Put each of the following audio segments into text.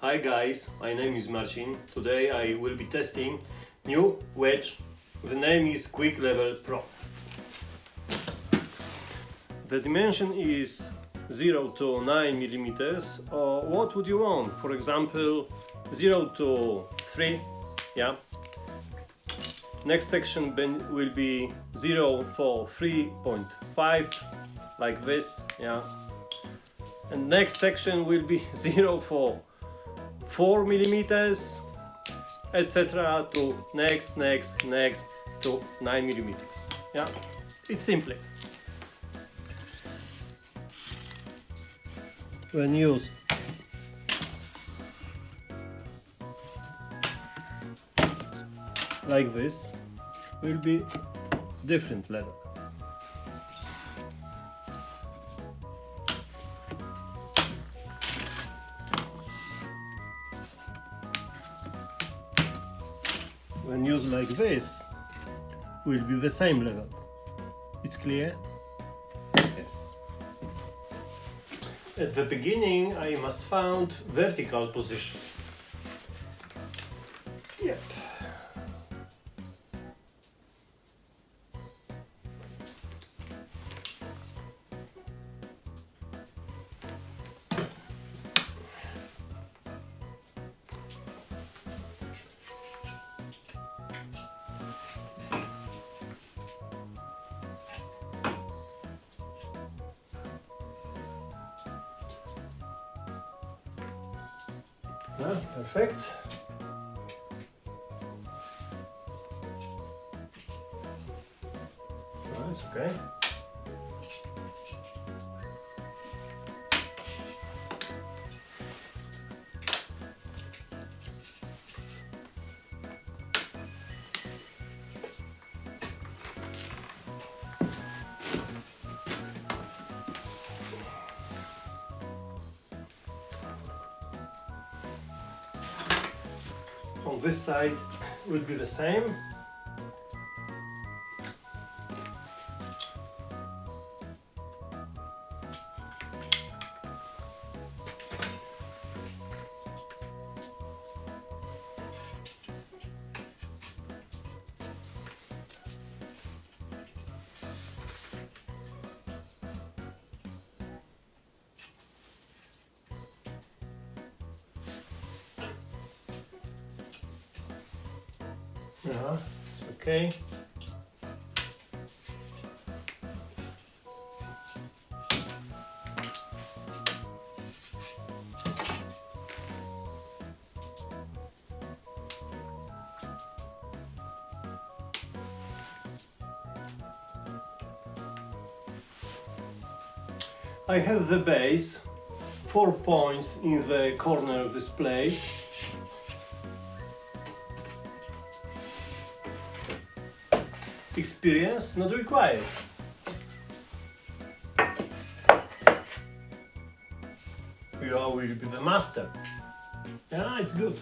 Hi guys, my name is Marcin. Today I will be testing new wedge. The name is Quick Level Pro. The dimension is 0 to 9 millimeters, or what would you want? For example, 0 to 3, yeah. Next section will be 0 for 3.5, like this, yeah. And next section will be 0 for 4 millimeters, etc. to next to 9 millimeters. Yeah, it's simple. When used like this, will be different level. When used like this, will be the same level. It's clear? Yes. At the beginning, I must find vertical position. Yep. Perfect. That's okay. On this side will be the same. Yeah, it's okay. I have the base, 4 points in the corner of this plate. Experience not required. You will be the master. Yeah, it's good.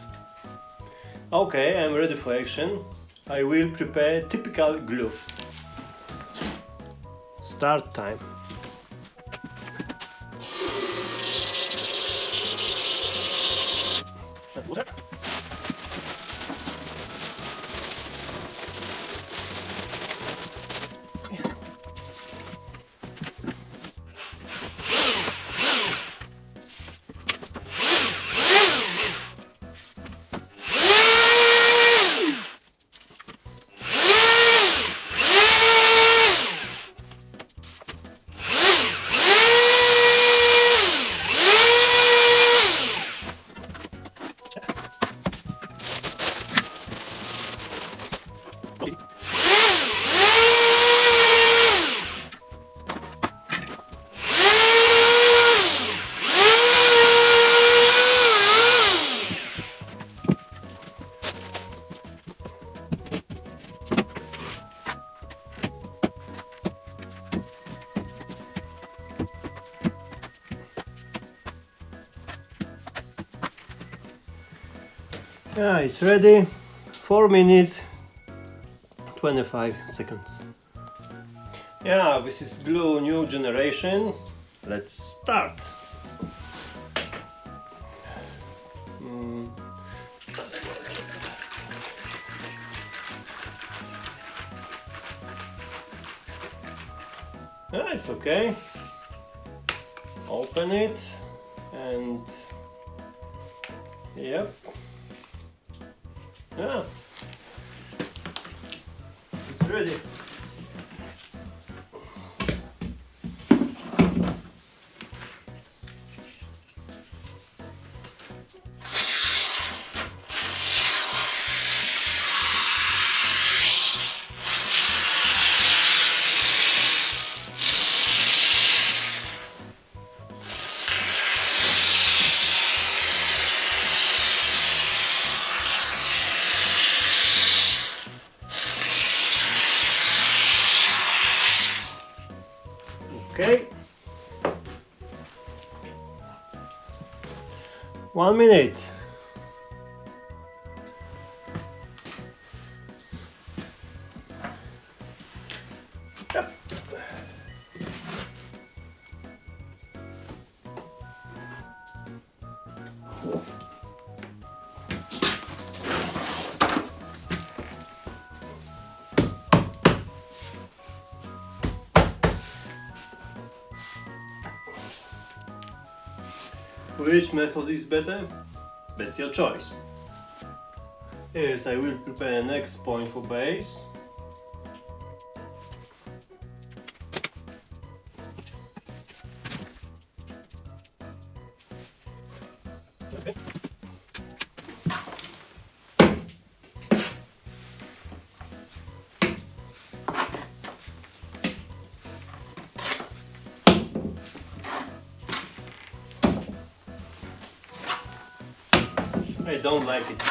Okay, I'm ready for action. I will prepare typical glue. Start time. Yeah, it's ready. 4 minutes 25 seconds. Yeah, this is glue new generation. Let's start. Yeah, it's okay. Open it and yep. Yeah, it's ready. Okay. 1 minute. Yep. Which method is better? That's your choice. Yes, I will prepare next point for base. Okay. I don't like it.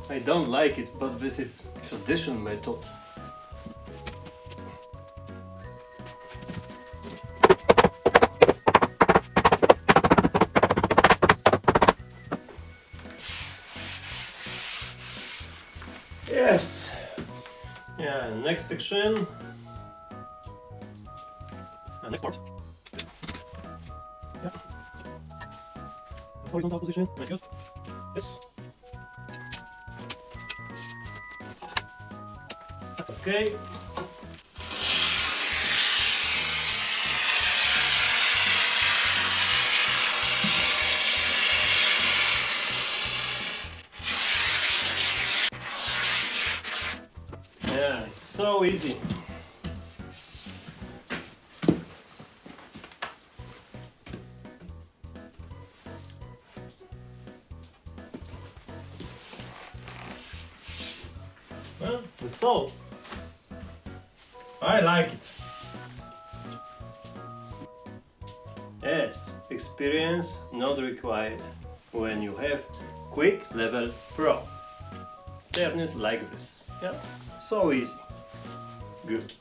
I don't like it, but this is traditional method. Yes. Yeah, next section. Next part. Yeah. Horizontal position. Very good. Yes. Okay. Yeah, it's so easy. Well, that's all. I like it. Yes, experience not required when you have quick level pro. Turn it like this. Yeah, so easy. Good.